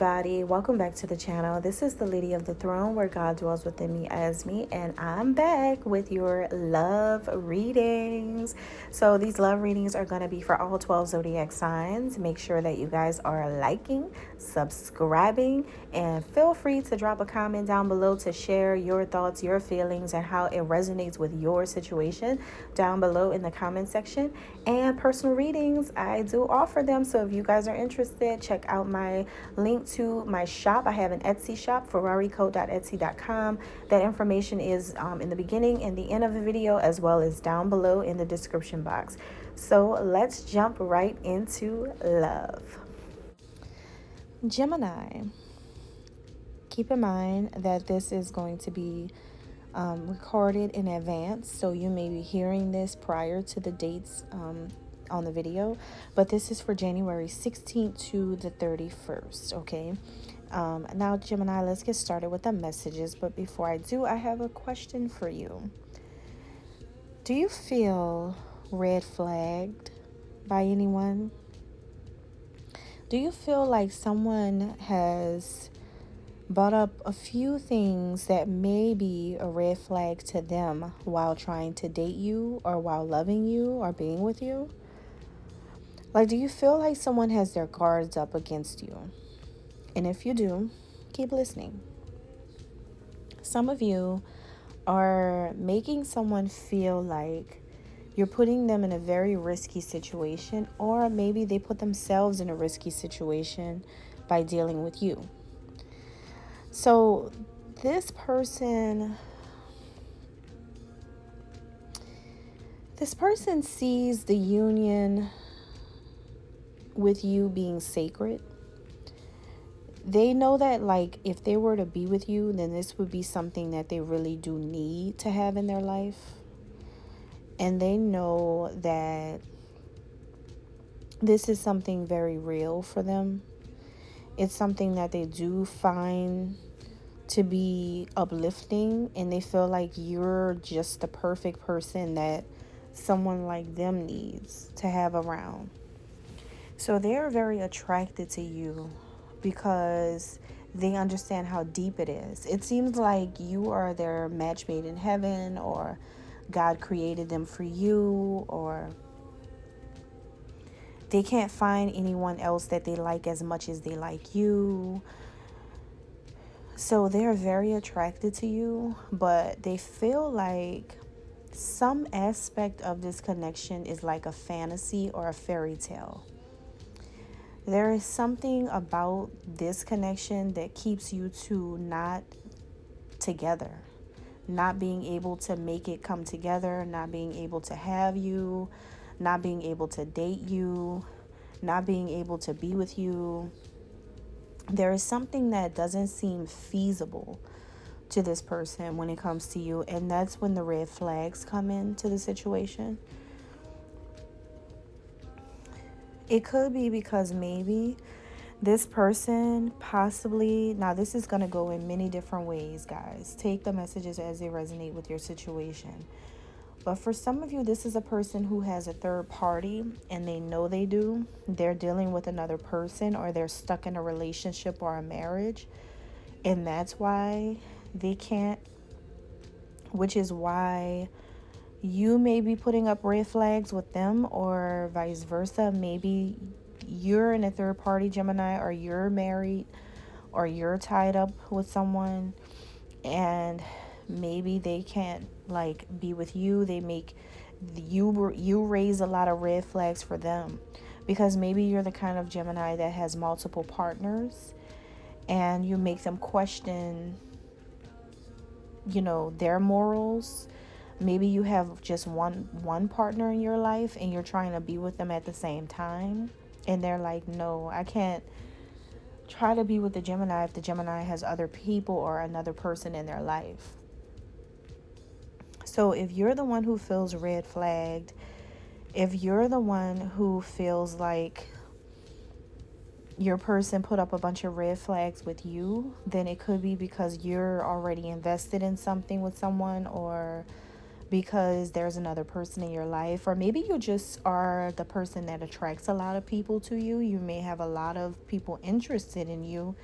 everybody, welcome back to the channel. This is the Lady of the Throne, where God dwells within me as me, and I'm back with your love readings. So these love readings are going to be for all 12 zodiac signs. Make sure that you guys are liking, subscribing, and feel free to drop a comment down below to share your thoughts, your feelings, and how it resonates with your situation down below in the comment section. And personal readings, I do offer them, so if you guys are interested, check out my link to my shop. I have an Etsy shop, ferraricode.etsy.com. That information is in the beginning and the end of the video, as well as down below in the description box. So let's jump right into love. Gemini, keep in mind that this is going to be recorded in advance, so you may be hearing this prior to the dates on the video, but this is for January 16th to the 31st. Okay, now Gemini, let's get started with the messages, but before I do, I have a question for you. Do you feel red flagged by anyone? Do you feel like someone has brought up a few things that may be a red flag to them while trying to date you, or while loving you, or being with you? Like, do you feel like someone has their guards up against you? And if you do, keep listening. Some of you are making someone feel like you're putting them in a very risky situation, or maybe they put themselves in a risky situation by dealing with you. So this person sees the union with you being sacred. They know that, like, if they were to be with you, then this would be something that they really do need to have in their life. And they know that this is something very real for them. It's something that they do find to be uplifting, and they feel like you're just the perfect person that someone like them needs to have around. So they're very attracted to you because they understand how deep it is. It seems like you are their match made in heaven, or God created them for you, or they can't find anyone else that they like as much as they like you. So they're very attracted to you, but they feel like some aspect of this connection is like a fantasy or a fairy tale. There is something about this connection that keeps you two not together, not being able to make it come together, not being able to have you, not being able to date you, not being able to be with you. There is something that doesn't seem feasible to this person when it comes to you, and that's when the red flags come into the situation. It could be because maybe this person possibly, now this is going to go in many different ways, guys. Take the messages as they resonate with your situation. But for some of you, this is a person who has a third party, and they know they do. They're dealing with another person, or they're stuck in a relationship or a marriage, and that's why they can't, which is why you may be putting up red flags with them, or vice versa. Maybe you're in a third party, Gemini, or you're married, or you're tied up with someone, and maybe they can't like be with you. They make you raise a lot of red flags for them, because maybe you're the kind of Gemini that has multiple partners, and you make them question, their morals. Maybe you have just one partner in your life, and you're trying to be with them at the same time, and they're like, no, I can't try to be with the Gemini if the Gemini has other people or another person in their life. So if you're the one who feels red flagged, if you're the one who feels like your person put up a bunch of red flags with you, then it could be because you're already invested in something with someone, or because there's another person in your life, or maybe you just are the person that attracts a lot of people to you. You may have a lot of people interested in you,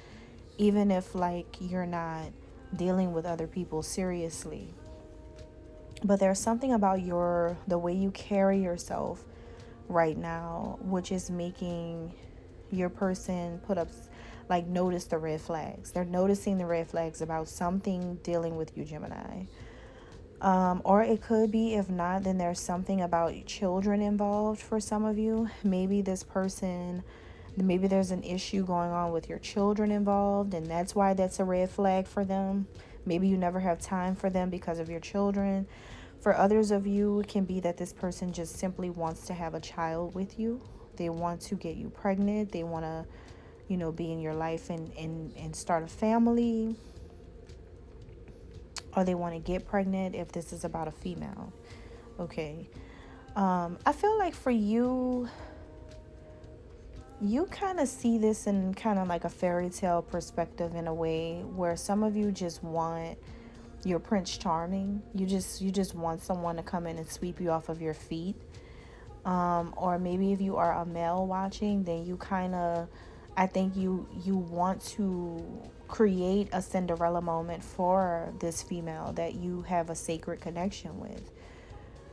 even if like you're not dealing with other people seriously. But there's something about the way you carry yourself right now, which is making your person put up, like, notice the red flags. They're noticing the red flags about something dealing with you, Gemini. Or it could be, if not, then there's something about children involved for some of you. Maybe there's an issue going on with your children involved, and that's why that's a red flag for them. Maybe you never have time for them because of your children. For others of you, it can be that this person just simply wants to have a child with you. They want to get you pregnant. They want to, be in your life and start a family. Or they want to get pregnant if this is about a female. Okay. I feel like for you, you kind of see this in kind of like a fairy tale perspective, in a way where some of you just want your Prince Charming. You just want someone to come in and sweep you off of your feet. Or maybe if you are a male watching, then I think you want to create a Cinderella moment for this female that you have a sacred connection with,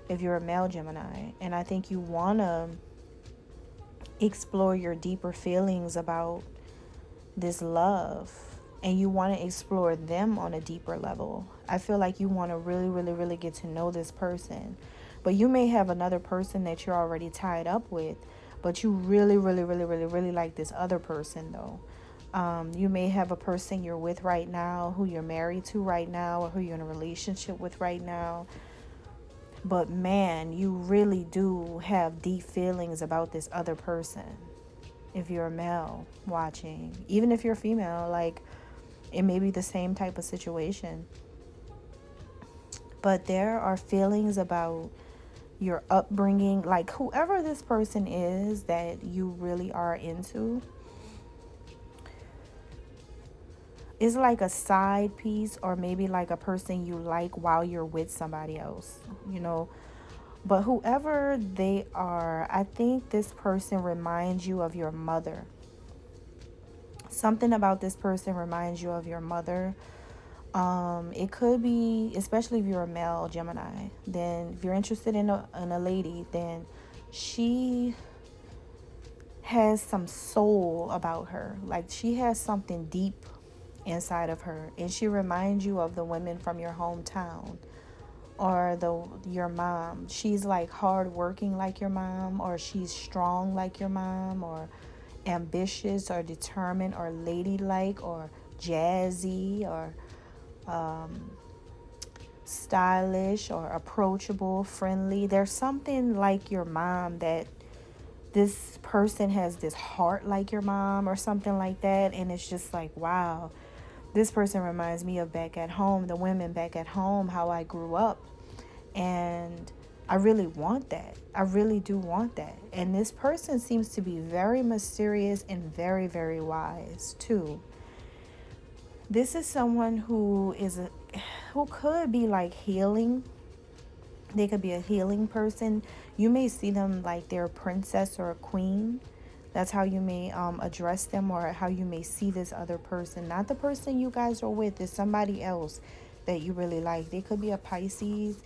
if you're a male Gemini. And I think you want to explore your deeper feelings about this love, and you want to explore them on a deeper level. I feel like you want to really, really, really get to know this person. But you may have another person that you're already tied up with, but you really, really, really, really, really like this other person, though. You may have a person you're with right now, who you're married to right now, or who you're in a relationship with right now. But man, you really do have deep feelings about this other person. If you're a male watching, even if you're female, like, it may be the same type of situation. But there are feelings about your upbringing, like whoever this person is that you really are into is like a side piece, or maybe like a person you like while you're with somebody else, But whoever they are, I think this person reminds you of your mother. Something about this person reminds you of your mother. It could be, especially if you're a male Gemini, then if you're interested in a lady, then she has some soul about her. Like, she has something deep inside of her, and she reminds you of the women from your hometown, or your mom. She's like hardworking like your mom, or she's strong like your mom, or ambitious, or determined, or ladylike, or jazzy, or stylish, or approachable, friendly. There's something like your mom, that this person has this heart like your mom, or something like that. And it's just like, wow, this person reminds me of back at home, the women back at home, how I grew up. And I really want that. I really do want that. And this person seems to be very mysterious and very, very wise too. This is someone who could be like healing. They could be a healing person. You may see them like they're a princess or a queen. That's how you may address them, or how you may see this other person. Not the person you guys are with. It's somebody else that you really like. They could be a Pisces,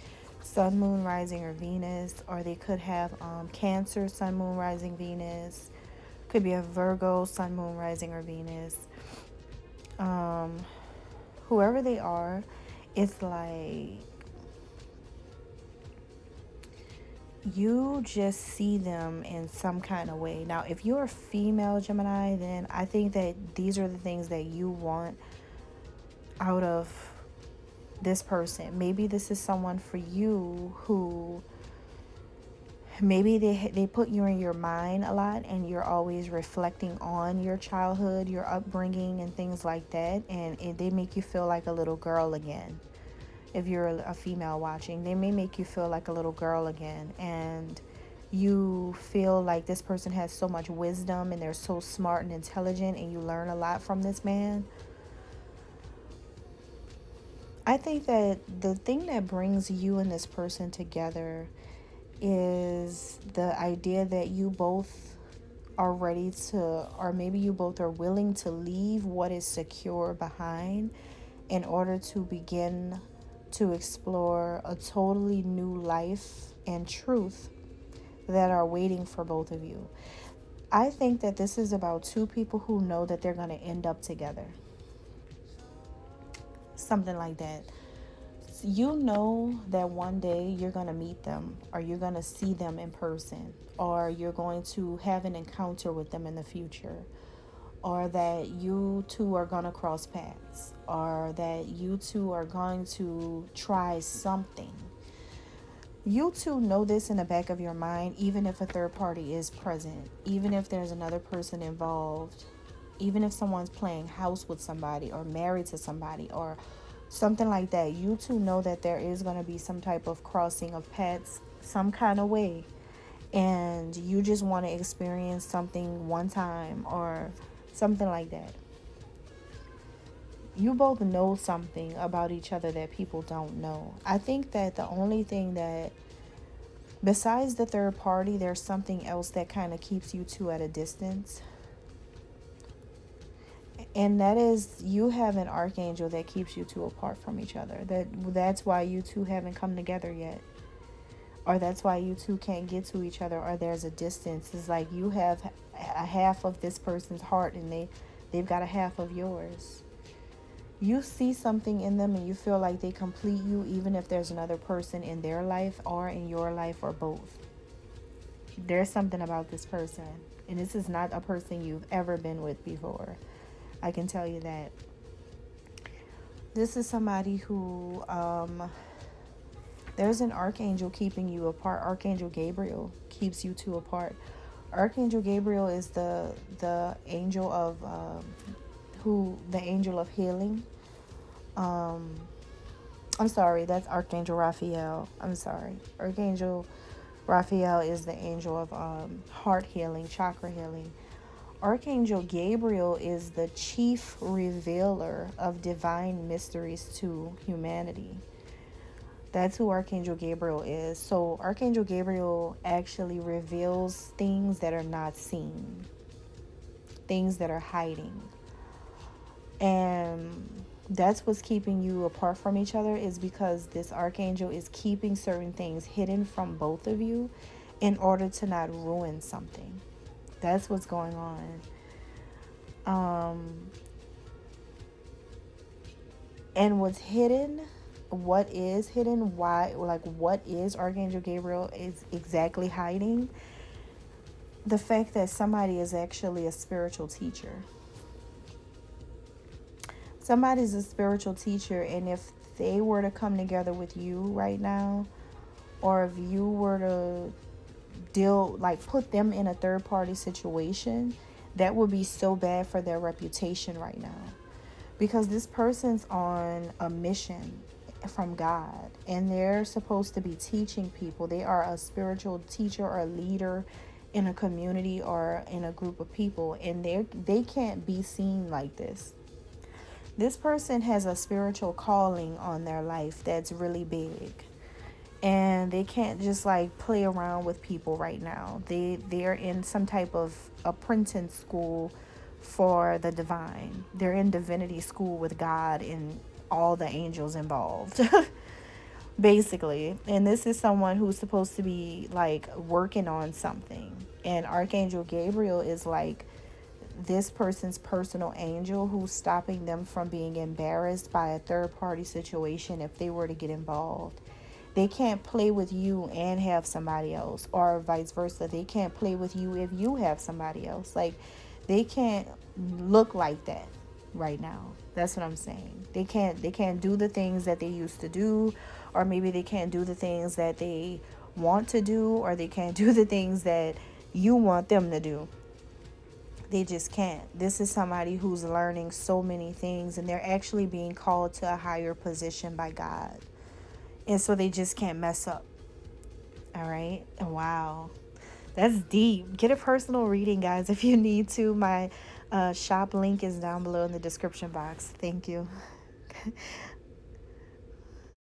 Sun, Moon, Rising, or Venus. Or they could have Cancer, Sun, Moon, Rising, Venus. Could be a Virgo, Sun, Moon, Rising, or Venus. Whoever they are, it's like you just see them in some kind of way. Now, if you're a female Gemini, then I think that these are the things that you want out of this person. Maybe this is someone for you who maybe they put you in your mind a lot, and you're always reflecting on your childhood, your upbringing, and things like that. And they make you feel like a little girl again. If you're a female watching, they may make you feel like a little girl again. And you feel like this person has so much wisdom, and they're so smart and intelligent, and you learn a lot from this man. I think that the thing that brings you and this person together is the idea that you both are ready to, or maybe you both are willing to leave what is secure behind in order to begin to explore a totally new life and truth that are waiting for both of you. I think that this is about two people who know that they're going to end up together. Something like that. You know that one day you're going to meet them, or you're going to see them in person, or you're going to have an encounter with them in the future, or that you two are going to cross paths, or that you two are going to try something. You two know this in the back of your mind, even if a third party is present, even if there's another person involved, even if someone's playing house with somebody or married to somebody or something like that. You two know that there is going to be some type of crossing of paths some kind of way, and you just want to experience something one time or something like that. You both know something about each other that people don't know. I think that the only thing that, besides the third party, there's something else that kind of keeps you two at a distance. And that is, you have an archangel that keeps you two apart from each other. That's why you two haven't come together yet. Or that's why you two can't get to each other, or there's a distance. It's like you have a half of this person's heart and they've got a half of yours. You see something in them and you feel like they complete you, even if there's another person in their life or in your life or both. There's something about this person. And this is not a person you've ever been with before. I can tell you that. This is somebody who, there's an archangel keeping you apart. Archangel Gabriel keeps you two apart. Archangel Gabriel is the angel of, the angel of healing. I'm sorry, that's Archangel Raphael. I'm sorry. Archangel Raphael is the angel of heart healing, chakra healing. Archangel Gabriel is the chief revealer of divine mysteries to humanity. That's who Archangel Gabriel is. So Archangel Gabriel actually reveals things that are not seen, things that are hiding. And that's what's keeping you apart from each other, is because this archangel is keeping certain things hidden from both of you in order to not ruin something. That's what's going on. And what's hidden, what is hidden, why, like what is Archangel Gabriel is exactly hiding? The fact that somebody is actually a spiritual teacher. Somebody's a spiritual teacher, and if they were to come together with you right now, or if you were to put them in a third party situation, that would be so bad for their reputation right now. Because this person's on a mission from God, and they're supposed to be teaching people. They are a spiritual teacher or a leader in a community or in a group of people, and they can't be seen like this. This person has a spiritual calling on their life that's really big. And they can't just play around with people right now. They're in some type of apprentice school for the divine. They're in divinity school with God and all the angels involved. Basically. And this is someone who's supposed to be working on something. And Archangel Gabriel is this person's personal angel who's stopping them from being embarrassed by a third party situation if they were to get involved. They can't play with you and have somebody else, or vice versa. They can't play with you if you have somebody else. They can't look like that right now. That's what I'm saying. They can't do the things that they used to do, or maybe they can't do the things that they want to do, or they can't do the things that you want them to do. They just can't. This is somebody who's learning so many things, and they're actually being called to a higher position by God. And so they just can't mess up. All right? Wow. That's deep. Get a personal reading, guys, if you need to. My shop link is down below in the description box. Thank you.